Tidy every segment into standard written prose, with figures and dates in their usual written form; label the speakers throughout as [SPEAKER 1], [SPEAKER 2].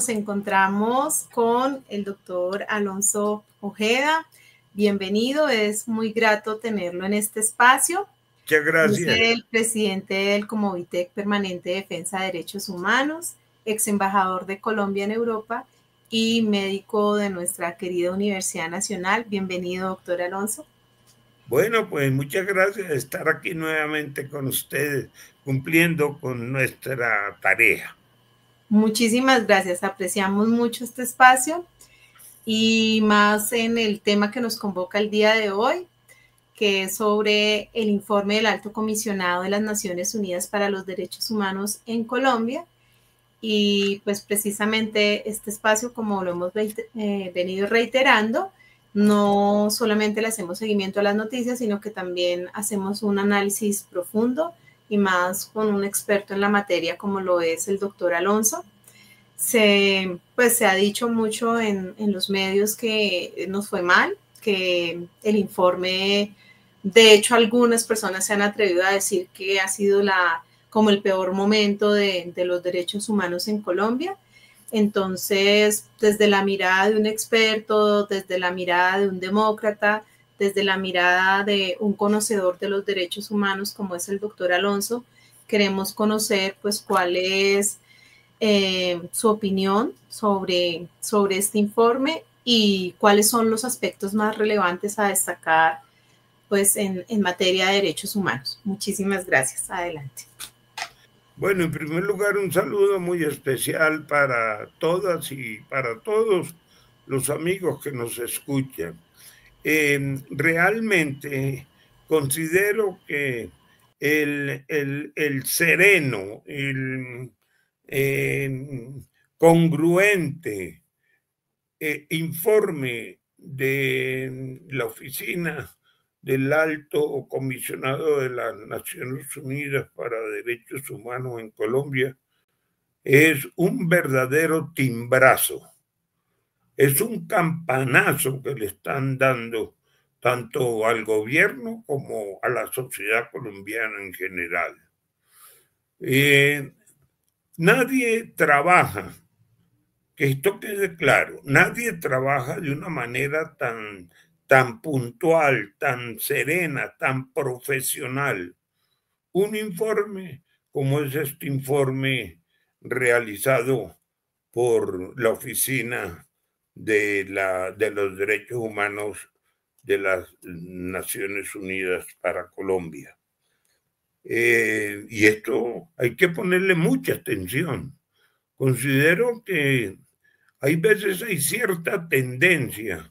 [SPEAKER 1] nos encontramos con el doctor Alonso Ojeda. Bienvenido, es muy grato tenerlo en este espacio.
[SPEAKER 2] Muchas gracias.
[SPEAKER 1] Es el presidente del Comovitec Permanente de Defensa de Derechos Humanos, ex embajador de Colombia en Europa y médico de nuestra querida Universidad Nacional. Bienvenido, doctor Alonso.
[SPEAKER 2] Bueno, pues muchas gracias de estar aquí nuevamente con ustedes, cumpliendo con nuestra tarea.
[SPEAKER 1] Muchísimas gracias, apreciamos mucho este espacio y más en el tema que nos convoca el día de hoy, que es sobre el informe del Alto Comisionado de las Naciones Unidas para los Derechos Humanos en Colombia. Y pues precisamente este espacio, como lo hemos venido reiterando, no solamente le hacemos seguimiento a las noticias, sino que también hacemos un análisis profundo y más con un experto en la materia como lo es el doctor Alonso. Se ha dicho mucho en los medios que nos fue mal, que el informe, de hecho algunas personas se han atrevido a decir que ha sido como el peor momento de los derechos humanos en Colombia. Entonces, desde la mirada de un experto, desde la mirada de un demócrata, desde la mirada de un conocedor de los derechos humanos como es el doctor Alonso, queremos conocer pues cuál es su opinión sobre este informe y cuáles son los aspectos más relevantes a destacar pues en materia de derechos humanos. Muchísimas gracias. Adelante.
[SPEAKER 2] Bueno, en primer lugar, un saludo muy especial para todas y para todos los amigos que nos escuchan. Realmente considero que el sereno, el congruente informe de la Oficina del Alto Comisionado de las Naciones Unidas para Derechos Humanos en Colombia es un verdadero timbrazo, es un campanazo que le están dando tanto al gobierno como a la sociedad colombiana en general. Nadie trabaja, que esto quede claro, nadie trabaja de una manera tan puntual, tan serena, tan profesional. Un informe como es este informe realizado por la Oficina de los Derechos Humanos de las Naciones Unidas para Colombia. Y esto hay que ponerle mucha atención. Considero que hay veces hay cierta tendencia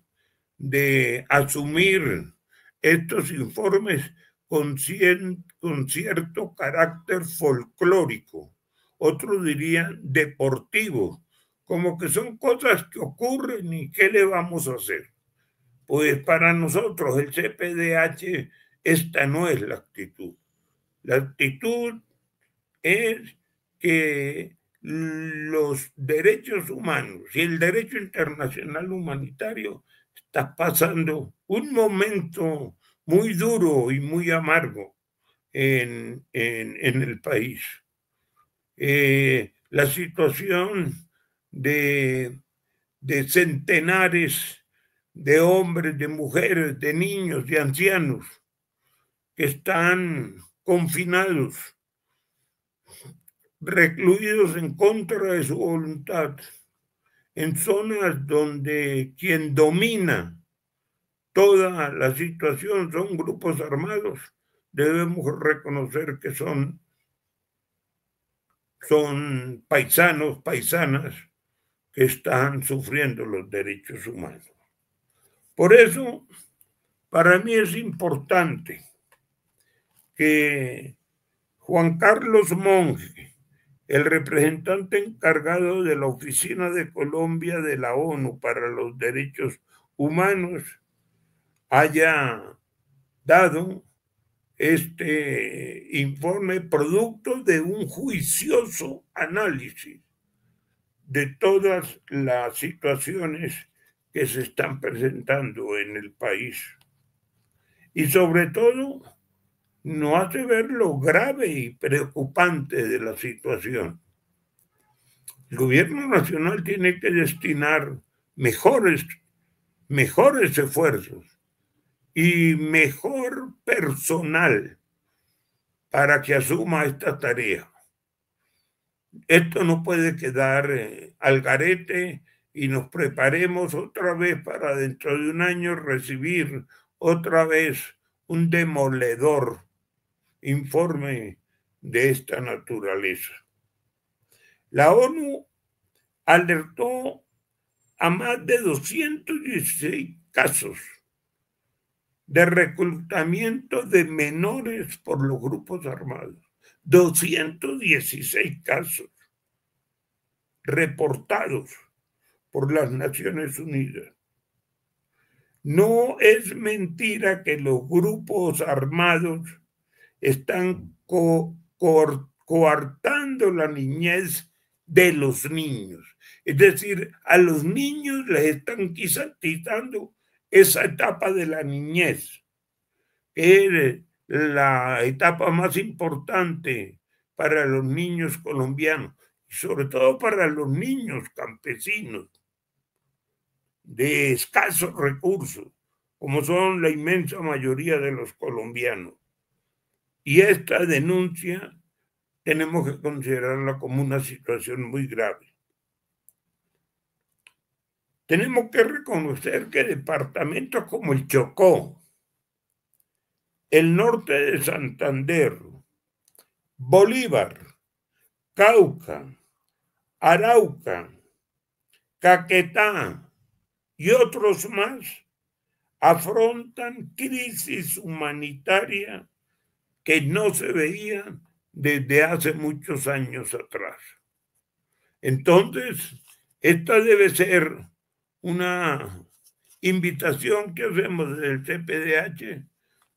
[SPEAKER 2] de asumir estos informes con cierto carácter folclórico, otros dirían deportivo, como que son cosas que ocurren y ¿qué le vamos a hacer? Pues para nosotros el CPDH esta no es la actitud. La actitud es que los derechos humanos y el derecho internacional humanitario está pasando un momento muy duro y muy amargo en el país. La situación de centenares de hombres, de mujeres, de niños, de ancianos que están confinados, recluidos en contra de su voluntad, en zonas donde quien domina toda la situación son grupos armados, debemos reconocer que son paisanos, paisanas que están sufriendo los derechos humanos. Por eso, para mí es importante que Juan Carlos Monge, el representante encargado de la Oficina de Colombia de la ONU para los Derechos Humanos, haya dado este informe producto de un juicioso análisis de todas las situaciones que se están presentando en el país. Y sobre todo, nos hace ver lo grave y preocupante de la situación. El gobierno nacional tiene que destinar mejores esfuerzos y mejor personal para que asuma esta tarea. Esto no puede quedar al garete y nos preparemos otra vez para dentro de un año recibir otra vez un demoledor informe de esta naturaleza. La ONU alertó a más de 216 casos de reclutamiento de menores por los grupos armados. 216 casos reportados por las Naciones Unidas. No es mentira que los grupos armados están coartando la niñez de los niños. Es decir, a los niños les están quitando esa etapa de la niñez, que es la etapa más importante para los niños colombianos, y sobre todo para los niños campesinos de escasos recursos, como son la inmensa mayoría de los colombianos. Y esta denuncia tenemos que considerarla como una situación muy grave. Tenemos que reconocer que departamentos como el Chocó, el norte de Santander, Bolívar, Cauca, Arauca, Caquetá y otros más afrontan crisis humanitaria que no se veían desde hace muchos años atrás. Entonces, esta debe ser una invitación que hacemos del CPDH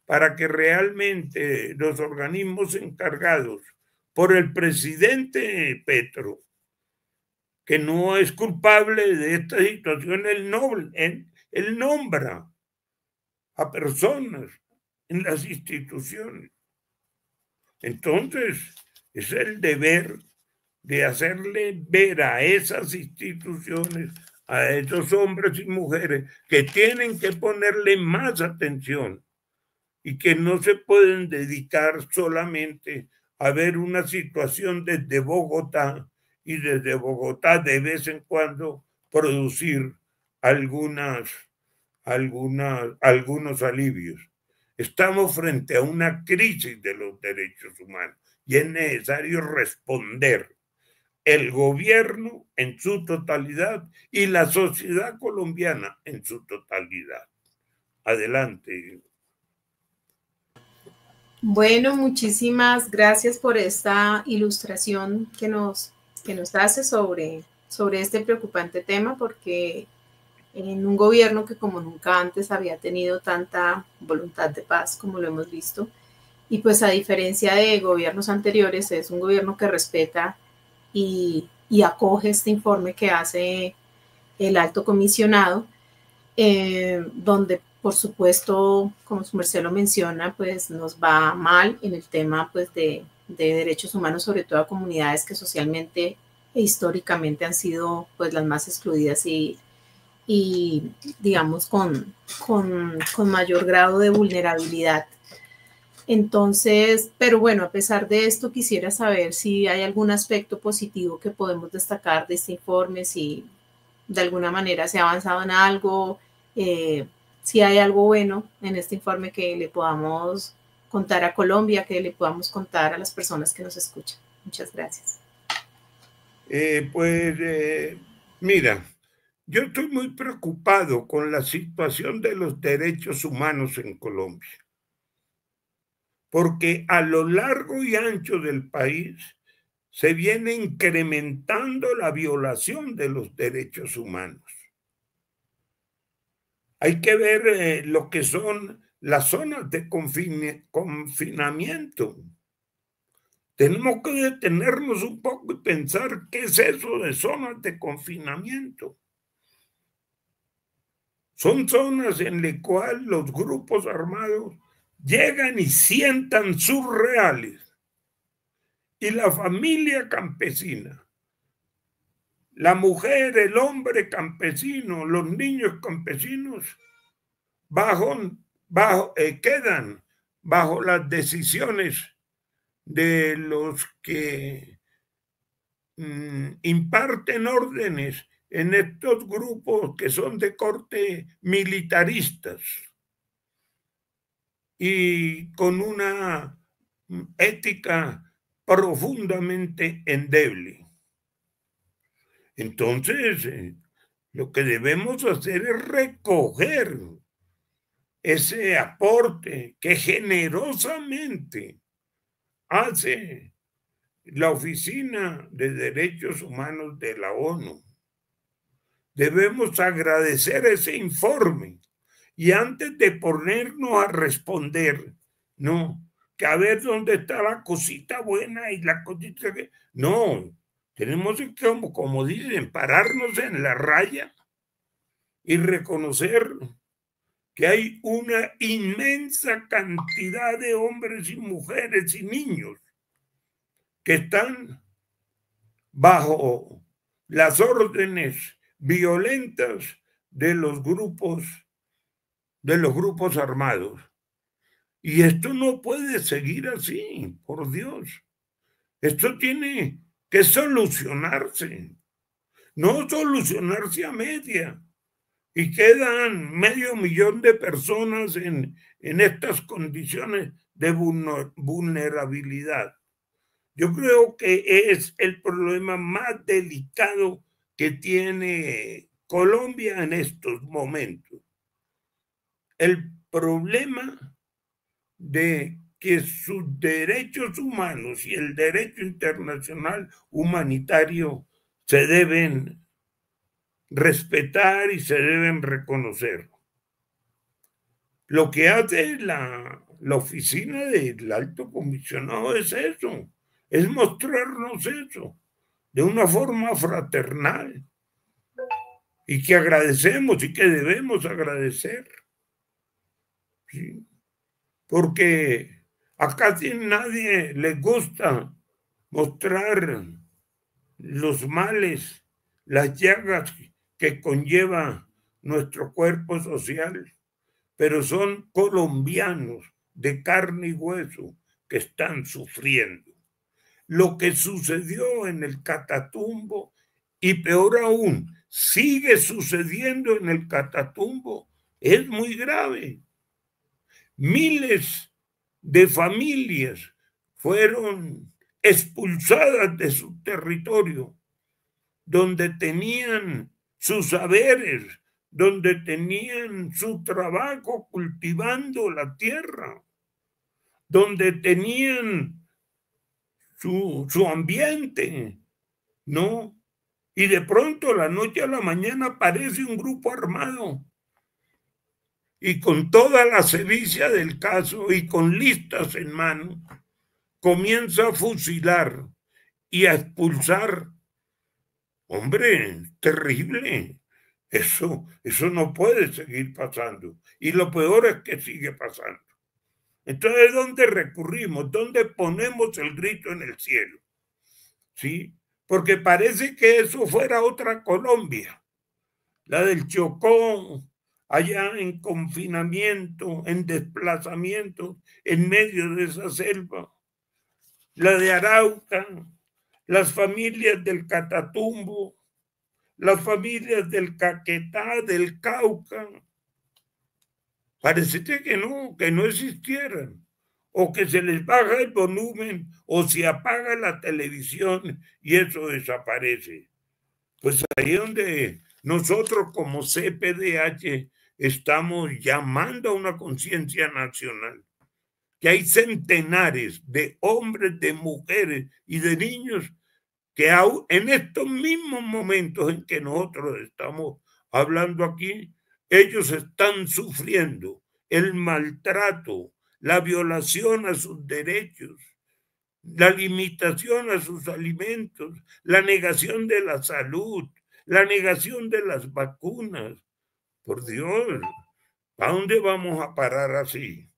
[SPEAKER 2] para que realmente los organismos encargados por el presidente Petro, que no es culpable de esta situación, él nombra a personas en las instituciones. Entonces, es el deber de hacerle ver a esas instituciones, a esos hombres y mujeres, que tienen que ponerle más atención y que no se pueden dedicar solamente a ver una situación desde Bogotá y desde Bogotá de vez en cuando producir algunos alivios. Estamos frente a una crisis de los derechos humanos y es necesario responder el gobierno en su totalidad y la sociedad colombiana en su totalidad. Adelante.
[SPEAKER 1] Bueno, muchísimas gracias por esta ilustración que nos hace sobre este preocupante tema, porque en un gobierno que como nunca antes había tenido tanta voluntad de paz como lo hemos visto, y pues a diferencia de gobiernos anteriores, es un gobierno que respeta y acoge este informe que hace el alto comisionado, donde por supuesto, como su merced lo menciona, pues nos va mal en el tema pues de derechos humanos, sobre todo a comunidades que socialmente e históricamente han sido pues las más excluidas y digamos con mayor grado de vulnerabilidad. Entonces, pero bueno, a pesar de esto, quisiera saber si hay algún aspecto positivo que podemos destacar de este informe, si de alguna manera se ha avanzado en algo, si hay algo bueno en este informe que le podamos contar a Colombia, que le podamos contar a las personas que nos escuchan. Muchas gracias.
[SPEAKER 2] Mira, yo estoy muy preocupado con la situación de los derechos humanos en Colombia, porque a lo largo y ancho del país se viene incrementando la violación de los derechos humanos. Hay que ver lo que son las zonas de confinamiento. Tenemos que detenernos un poco y pensar qué es eso de zonas de confinamiento. Son zonas en las cuales los grupos armados llegan y sientan sus reales. Y la familia campesina la mujer, el hombre campesino, los niños campesinos quedan bajo las decisiones de los que imparten órdenes en estos grupos que son de corte militaristas y con una ética profundamente endeble. Entonces, lo que debemos hacer es recoger ese aporte que generosamente hace la Oficina de Derechos Humanos de la ONU. Debemos agradecer ese informe y antes de ponernos a responder, no, que a ver dónde está la cosita buena y la cosita que... No, tenemos que, como dicen, pararnos en la raya y reconocer que hay una inmensa cantidad de hombres y mujeres y niños que están bajo las órdenes violentas de los grupos armados. Y esto no puede seguir así, por Dios. Esto tiene que solucionarse, no solucionarse a media. Y quedan 500.000 de personas en estas condiciones de vulnerabilidad. Yo creo que es el problema más delicado que tiene Colombia en estos momentos. El problema de que sus derechos humanos y el derecho internacional humanitario se deben respetar y se deben reconocer. Lo que hace la oficina del alto comisionado es eso, es mostrarnos eso de una forma fraternal y que agradecemos y que debemos agradecer. ¿Sí? Porque a casi nadie le gusta mostrar los males, las llagas que conlleva nuestro cuerpo social, pero son colombianos de carne y hueso que están sufriendo. Lo que sucedió en el Catatumbo, y peor aún, sigue sucediendo en el Catatumbo, es muy grave. Miles de familias fueron expulsadas de su territorio, donde tenían sus saberes, donde tenían su trabajo cultivando la tierra, donde tenían su ambiente, ¿no? Y de pronto, la noche a la mañana, aparece un grupo armado y con toda la sevicia del caso y con listas en mano, comienza a fusilar y a expulsar. Hombre, terrible. Eso no puede seguir pasando. Y lo peor es que sigue pasando. Entonces, ¿dónde recurrimos? ¿Dónde ponemos el grito en el cielo? ¿Sí? Porque parece que eso fuera otra Colombia. La del Chocó, allá en confinamiento, en desplazamiento, en medio de esa selva. La de Arauca, las familias del Catatumbo, las familias del Caquetá, del Cauca. Parece que no existieran, o que se les baja el volumen, o se apaga la televisión y eso desaparece. Pues ahí es donde nosotros como CPDH estamos llamando a una conciencia nacional, que hay centenares de hombres, de mujeres y de niños que en estos mismos momentos en que nosotros estamos hablando aquí, ellos están sufriendo el maltrato, la violación a sus derechos, la limitación a sus alimentos, la negación de la salud, la negación de las vacunas. Por Dios, ¿a dónde vamos a parar así?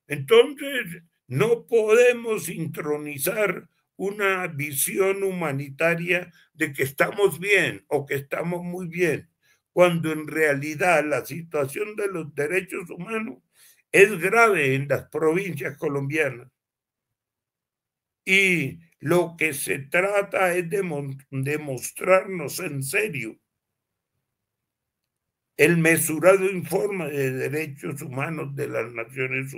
[SPEAKER 2] Entonces, no podemos intronizar una visión humanitaria de que estamos bien o que estamos muy bien, cuando en realidad la situación de los derechos humanos es grave en las provincias colombianas. Y lo que se trata es de mostrarnos en serio el mesurado informe de derechos humanos de las Naciones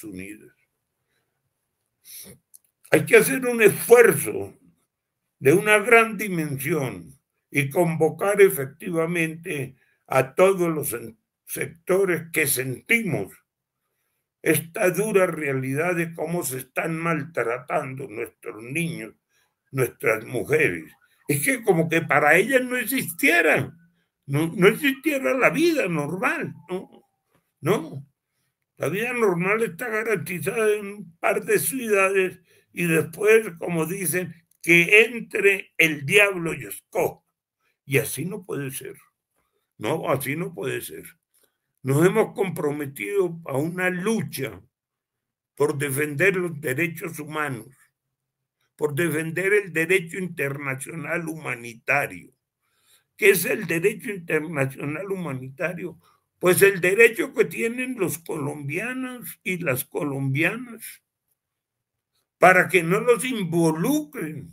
[SPEAKER 2] Unidas. Hay que hacer un esfuerzo de una gran dimensión y convocar efectivamente a todos los sectores que sentimos esta dura realidad de cómo se están maltratando nuestros niños, nuestras mujeres. Es que como que para ellas no existiera, no existiera la vida normal, no. La vida normal está garantizada en un par de ciudades y después, como dicen, que entre el diablo y escoja. Y así no puede ser. No, así no puede ser. Nos hemos comprometido a una lucha por defender los derechos humanos, por defender el derecho internacional humanitario. ¿Qué es el derecho internacional humanitario? Pues el derecho que tienen los colombianos y las colombianas para que no los involucren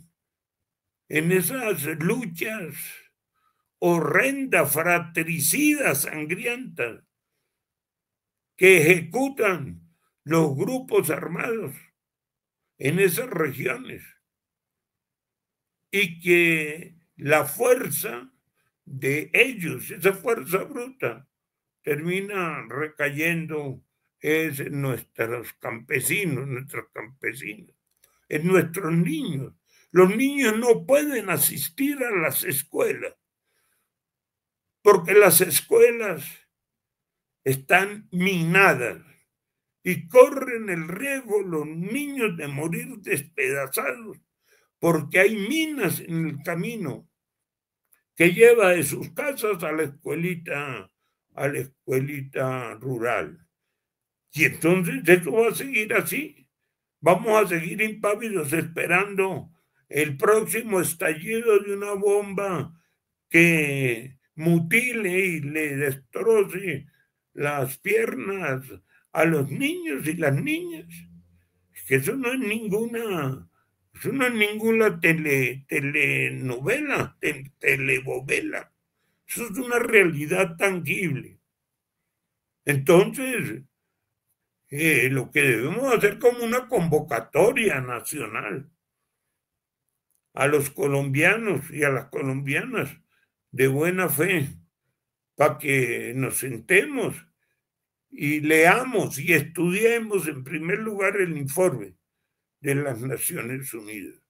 [SPEAKER 2] en esas luchas horrendas, fratricidas, sangrientas, que ejecutan los grupos armados en esas regiones, y que la fuerza de ellos, esa fuerza bruta, termina recayendo en nuestros campesinos, en nuestros niños. Los niños no pueden asistir a las escuelas porque las escuelas están minadas y corren el riesgo los niños de morir despedazados porque hay minas en el camino que lleva de sus casas a la escuelita rural. Y entonces eso va a seguir así. Vamos a seguir impávidos esperando el próximo estallido de una bomba que mutile y le destroce las piernas a los niños y las niñas. Que eso no es ninguna telenovela, telebovela. Eso es una realidad tangible. Entonces, lo que debemos hacer como una convocatoria nacional a los colombianos y a las colombianas de buena fe, para que nos sentemos y leamos y estudiemos en primer lugar el informe de las Naciones Unidas.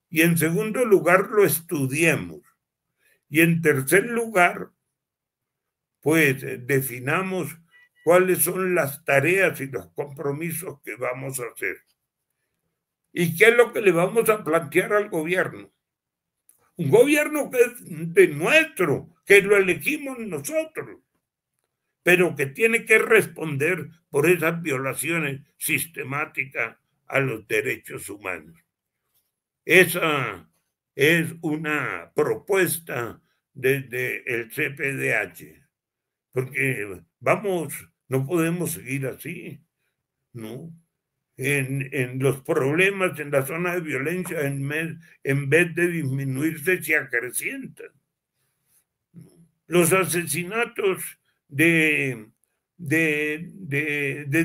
[SPEAKER 2] Y en segundo lugar lo estudiemos. Y en tercer lugar, pues definamos cuáles son las tareas y los compromisos que vamos a hacer. ¿Y qué es lo que le vamos a plantear al gobierno? Un gobierno que es de nuestro, que lo elegimos nosotros, pero que tiene que responder por esas violaciones sistemáticas a los derechos humanos. Esa es una propuesta desde el CPDH, porque no podemos seguir así, ¿no? En los problemas en la zona de violencia, en vez de disminuirse, se acrecientan. Los asesinatos de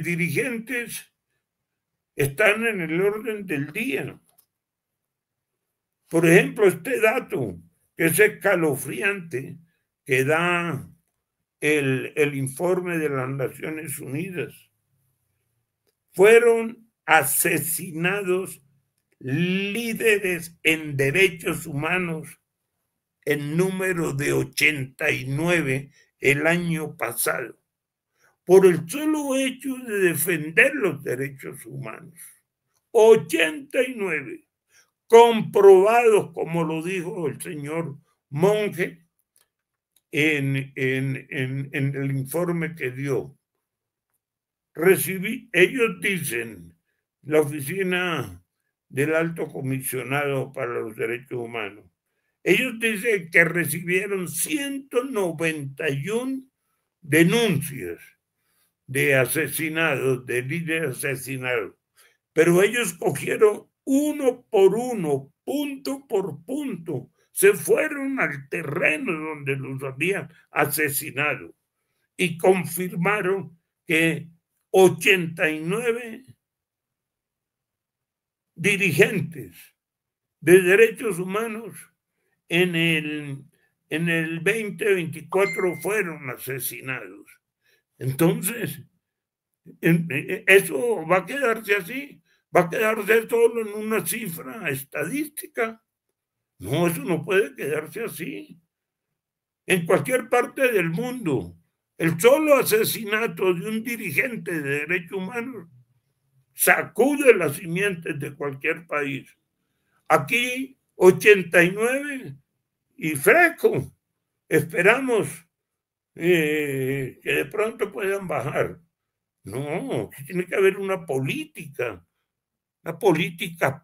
[SPEAKER 2] dirigentes están en el orden del día. Por ejemplo, este dato que es escalofriante, que da el informe de las Naciones Unidas. Fueron asesinados líderes en derechos humanos en número de 89 el año pasado, por el solo hecho de defender los derechos humanos. 89 comprobados, como lo dijo el señor Monge en el informe que dio. Ellos dicen, la Oficina del Alto Comisionado para los Derechos Humanos. Ellos dicen que recibieron 191 denuncias de asesinados, de líderes asesinados, pero ellos cogieron uno por uno, punto por punto, se fueron al terreno donde los habían asesinado y confirmaron que 89 dirigentes de derechos humanos en el 2024 fueron asesinados. Entonces, eso va a quedarse así, va a quedarse solo en una cifra estadística. No, eso no puede quedarse así. En cualquier parte del mundo, el solo asesinato de un dirigente de derechos humanos sacude las simientes de cualquier país. Aquí 89 y fresco. Esperamos que de pronto puedan bajar. No, tiene que haber una política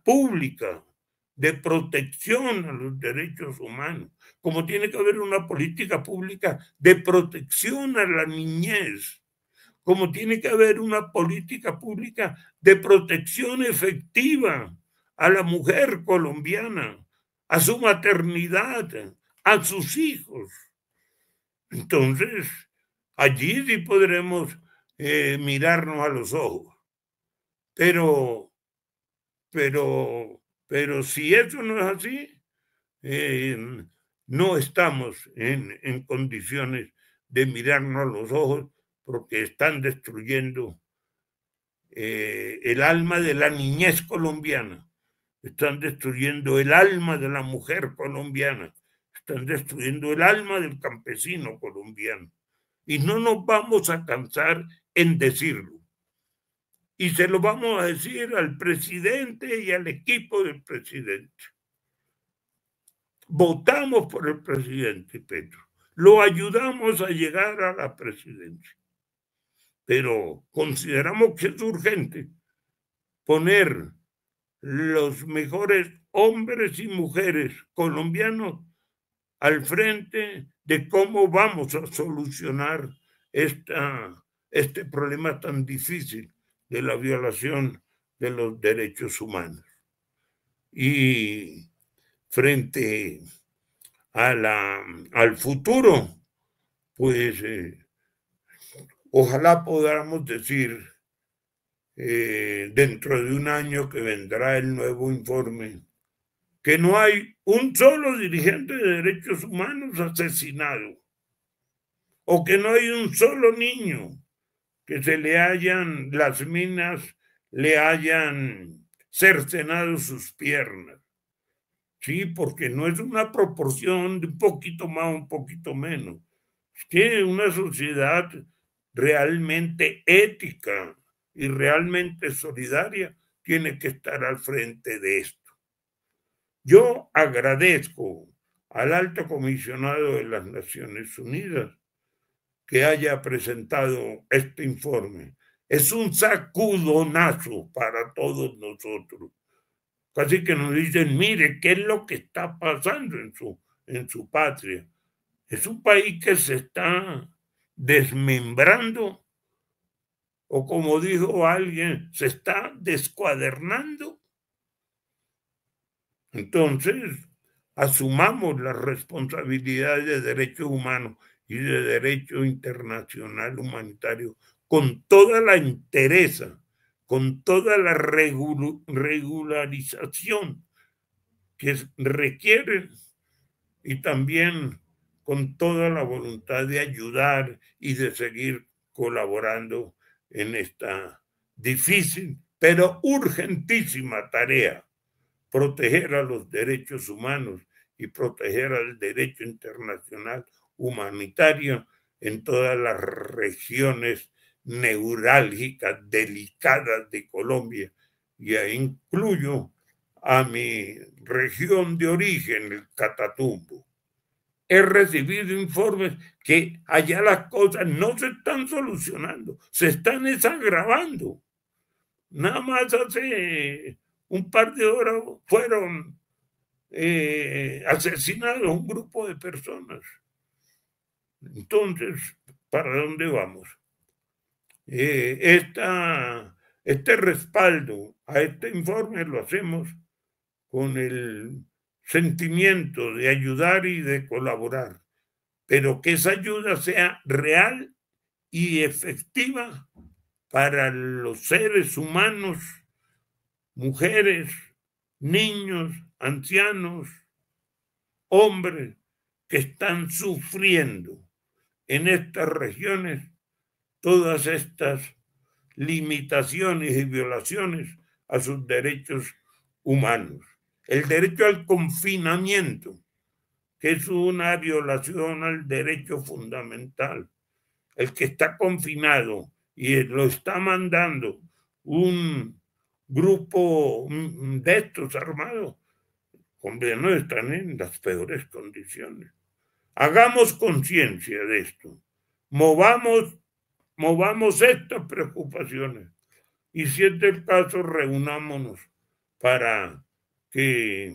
[SPEAKER 2] pública de protección a los derechos humanos, como tiene que haber una política pública de protección a la niñez, como tiene que haber una política pública de protección efectiva a la mujer colombiana, a su maternidad, a sus hijos. Entonces, allí sí podremos mirarnos a los ojos. Pero si eso no es así, no estamos en condiciones de mirarnos a los ojos porque están destruyendo el alma de la niñez colombiana, están destruyendo el alma de la mujer colombiana, están destruyendo el alma del campesino colombiano. Y no nos vamos a cansar en decirlo. Y se lo vamos a decir al presidente y al equipo del presidente. Votamos por el presidente Petro, lo ayudamos a llegar a la presidencia, pero consideramos que es urgente poner los mejores hombres y mujeres colombianos al frente de cómo vamos a solucionar este problema tan difícil de la violación de los derechos humanos. Y frente al futuro, pues ojalá podamos decir dentro de un año que vendrá el nuevo informe, que no hay un solo dirigente de derechos humanos asesinado, o que no hay un solo niño que se le hayan, las minas le hayan cercenado sus piernas. Sí, porque no es una proporción de un poquito más, un poquito menos. Es que una sociedad realmente ética y realmente solidaria tiene que estar al frente de esto. Yo agradezco al Alto Comisionado de las Naciones Unidas que haya presentado este informe. Es un sacudonazo para todos nosotros. Casi que nos dicen, mire, ¿qué es lo que está pasando en su patria? Es un país que se está desmembrando, o como dijo alguien, se está descuadernando. Entonces, asumamos las responsabilidades de derechos humanos y de derecho internacional humanitario con toda la entereza, con toda la regularización que requieren y también con toda la voluntad de ayudar y de seguir colaborando en esta difícil pero urgentísima tarea: proteger a los derechos humanos y proteger al derecho internacional humanitario en todas las regiones neurálgicas, delicadas de Colombia. Y ahí incluyo a mi región de origen, el Catatumbo. He recibido informes que allá las cosas no se están solucionando, se están agravando. Nada más hace un par de horas fueron asesinados un grupo de personas. Entonces, ¿para dónde vamos? Este respaldo a este informe lo hacemos con el sentimiento de ayudar y de colaborar, pero que esa ayuda sea real y efectiva para los seres humanos, mujeres, niños, ancianos, hombres que están sufriendo en estas regiones todas estas limitaciones y violaciones a sus derechos humanos. El derecho al confinamiento, que es una violación al derecho fundamental. El que está confinado y lo está mandando un grupo de estos armados, hombre, no están en las peores condiciones. Hagamos conciencia de esto. Movamos estas preocupaciones y si es el caso, reunámonos para que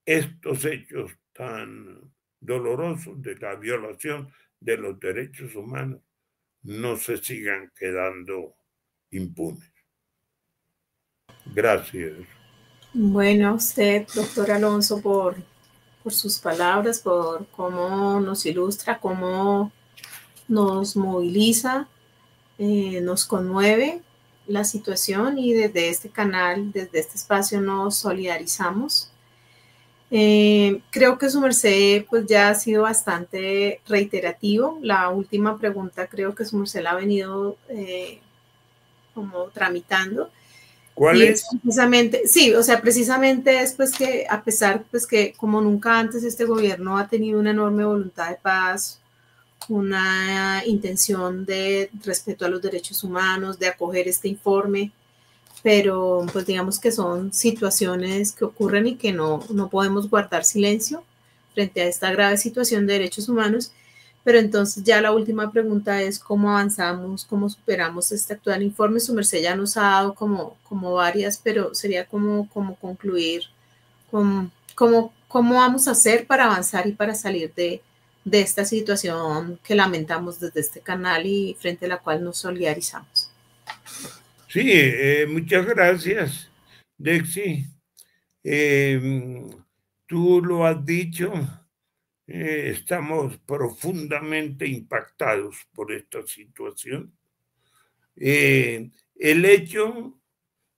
[SPEAKER 2] estos hechos tan dolorosos de la violación de los derechos humanos no se sigan quedando impunes. Gracias.
[SPEAKER 1] Bueno, a usted, doctor Alonso, por sus palabras, por cómo nos ilustra, cómo nos moviliza, nos conmueve la situación y desde este canal, desde este espacio nos solidarizamos. Creo que su merced pues ya ha sido bastante reiterativo. La última pregunta creo que su merced la ha venido como tramitando.
[SPEAKER 2] ¿Cuál es?
[SPEAKER 1] Precisamente, sí, o sea, precisamente es pues que a pesar pues que como nunca antes este gobierno ha tenido una enorme voluntad de paz, una intención de respeto a los derechos humanos, de acoger este informe, pero pues digamos que son situaciones que ocurren y que no podemos guardar silencio frente a esta grave situación de derechos humanos. Pero entonces ya la última pregunta es cómo avanzamos, cómo superamos este actual informe. Su merced ya nos ha dado como varias, pero sería como concluir, cómo vamos a hacer para avanzar y para salir de esta situación que lamentamos desde este canal y frente a la cual nos solidarizamos.
[SPEAKER 2] Sí, muchas gracias, Dexy. Tú lo has dicho, estamos profundamente impactados por esta situación. El hecho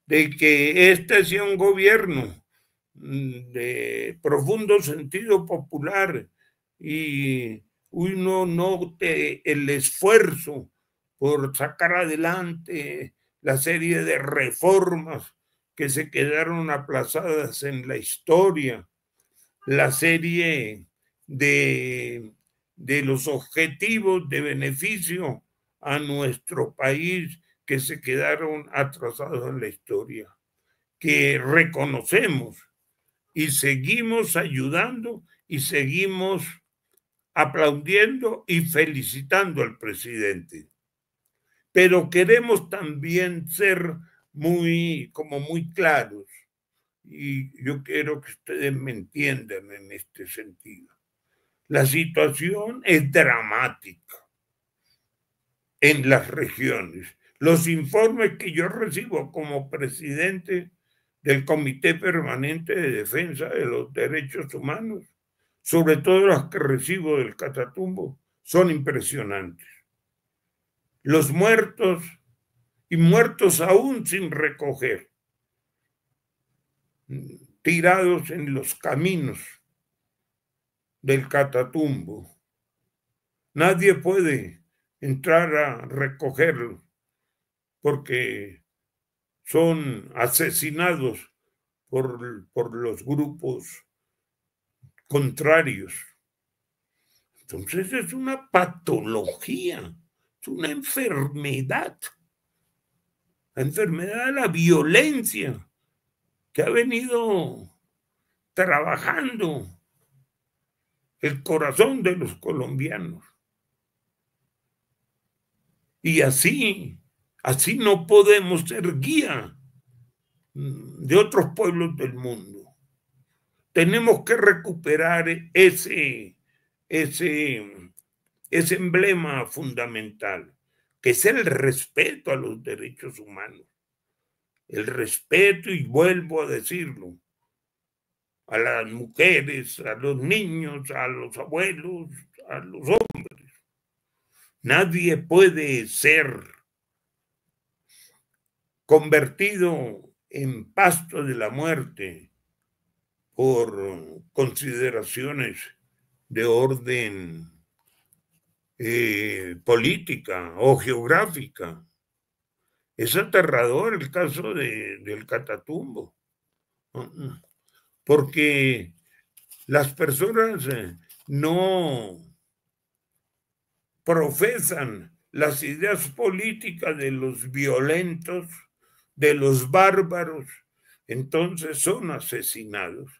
[SPEAKER 2] de que este sea un gobierno de profundo sentido popular y uno note el esfuerzo por sacar adelante la serie de reformas que se quedaron aplazadas en la historia, la serie de los objetivos de beneficio a nuestro país que se quedaron atrasados en la historia, que reconocemos y seguimos ayudando y seguimos aplaudiendo y felicitando al presidente. Pero queremos también ser muy claros y yo quiero que ustedes me entiendan en este sentido. La situación es dramática en las regiones. Los informes que yo recibo como presidente del Comité Permanente de Defensa de los Derechos Humanos, sobre todo los que recibo del Catatumbo, son impresionantes. Los muertos y muertos aún sin recoger, tirados en los caminos del Catatumbo. Nadie puede entrar a recogerlos porque son asesinados por los grupos contrarios. Entonces es una patología, es una enfermedad. La enfermedad de la violencia que ha venido trabajando el corazón de los colombianos. Y así no podemos ser guía de otros pueblos del mundo. Tenemos que recuperar ese emblema fundamental, que es el respeto a los derechos humanos. El respeto, y vuelvo a decirlo, a las mujeres, a los niños, a los abuelos, a los hombres. Nadie puede ser convertido en pasto de la muerte por consideraciones de orden política o geográfica. Es aterrador el caso del Catatumbo, porque las personas no profesan las ideas políticas de los violentos, de los bárbaros, entonces son asesinados.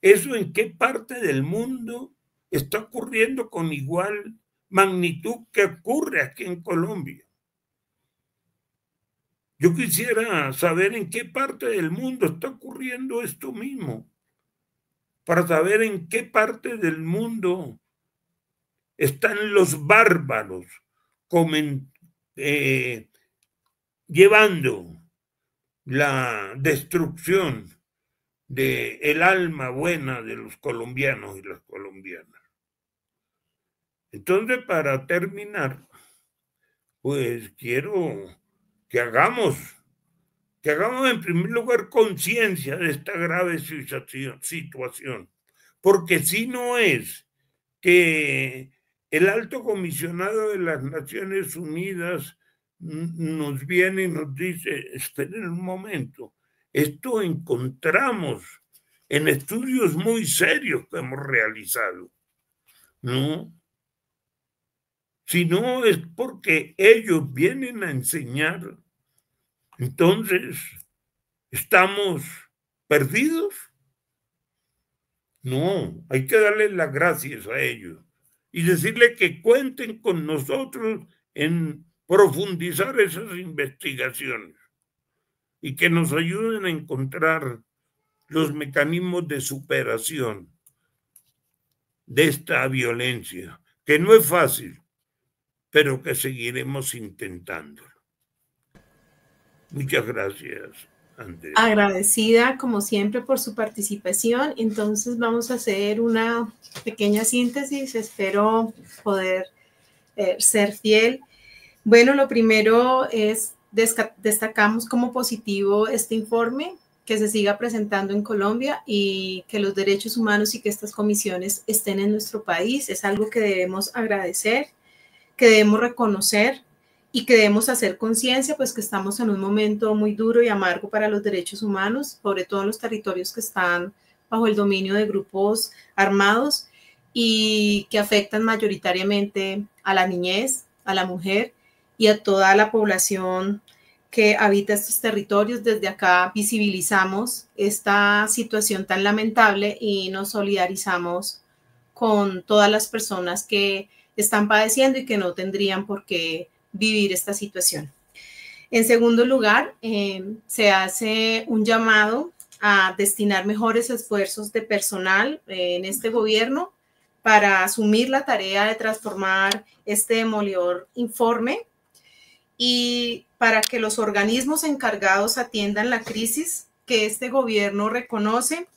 [SPEAKER 2] ¿Eso en qué parte del mundo está ocurriendo con igual magnitud que ocurre aquí en Colombia? Yo quisiera saber en qué parte del mundo está ocurriendo esto mismo, para saber en qué parte del mundo están los bárbaros llevando la destrucción del alma buena de los colombianos y las colombianas. Entonces, para terminar, pues quiero que hagamos en primer lugar conciencia de esta grave situación, porque si no es que el alto comisionado de las Naciones Unidas nos viene y nos dice, esperen un momento, esto encontramos en estudios muy serios que hemos realizado, ¿no? Si no es porque ellos vienen a enseñar, entonces, ¿estamos perdidos? No, hay que darles las gracias a ellos y decirles que cuenten con nosotros en profundizar esas investigaciones y que nos ayuden a encontrar los mecanismos de superación de esta violencia, que no es fácil, pero que seguiremos intentándolo. Muchas gracias, Andrea.
[SPEAKER 1] Agradecida, como siempre, por su participación. Entonces vamos a hacer una pequeña síntesis. Espero poder ser fiel. Bueno, lo primero es destacamos como positivo este informe, que se siga presentando en Colombia y que los derechos humanos y que estas comisiones estén en nuestro país. Es algo que debemos agradecer, que debemos reconocer y que debemos hacer conciencia, pues que estamos en un momento muy duro y amargo para los derechos humanos, sobre todo en los territorios que están bajo el dominio de grupos armados y que afectan mayoritariamente a la niñez, a la mujer y a toda la población que habita estos territorios. Desde acá visibilizamos esta situación tan lamentable y nos solidarizamos con todas las personas que están padeciendo y que no tendrían por qué vivir esta situación. En segundo lugar, se hace un llamado a destinar mejores esfuerzos de personal en este gobierno para asumir la tarea de transformar este demoledor informe y para que los organismos encargados atiendan la crisis que este gobierno reconoce,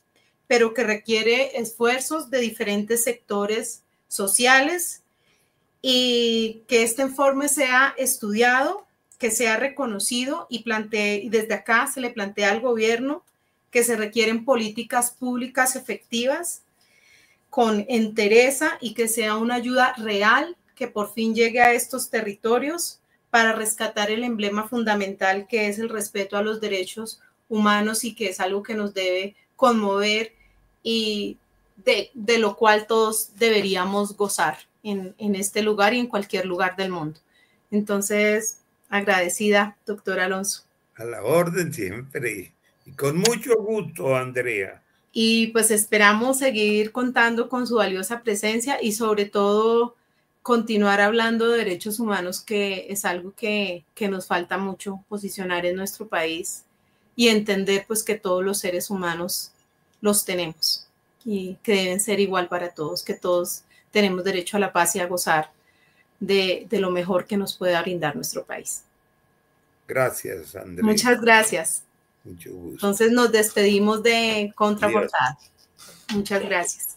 [SPEAKER 1] pero que requiere esfuerzos de diferentes sectores sociales, y que este informe sea estudiado, que sea reconocido y desde acá se le plantea al gobierno que se requieren políticas públicas efectivas con entereza y que sea una ayuda real que por fin llegue a estos territorios para rescatar el emblema fundamental que es el respeto a los derechos humanos y que es algo que nos debe conmover y de lo cual todos deberíamos gozar en este lugar y en cualquier lugar del mundo. Entonces, agradecida, doctor Alonso.
[SPEAKER 2] A la orden siempre. Y con mucho gusto, Andrea.
[SPEAKER 1] Y pues esperamos seguir contando con su valiosa presencia y sobre todo continuar hablando de derechos humanos, que es algo que nos falta mucho posicionar en nuestro país y entender pues que todos los seres humanos los tenemos y que deben ser igual para todos, que todos tenemos derecho a la paz y a gozar de lo mejor que nos pueda brindar nuestro país.
[SPEAKER 2] Gracias, Andrea.
[SPEAKER 1] Muchas gracias.
[SPEAKER 2] Mucho gusto.
[SPEAKER 1] Entonces nos despedimos de Contraportada. Muchas gracias.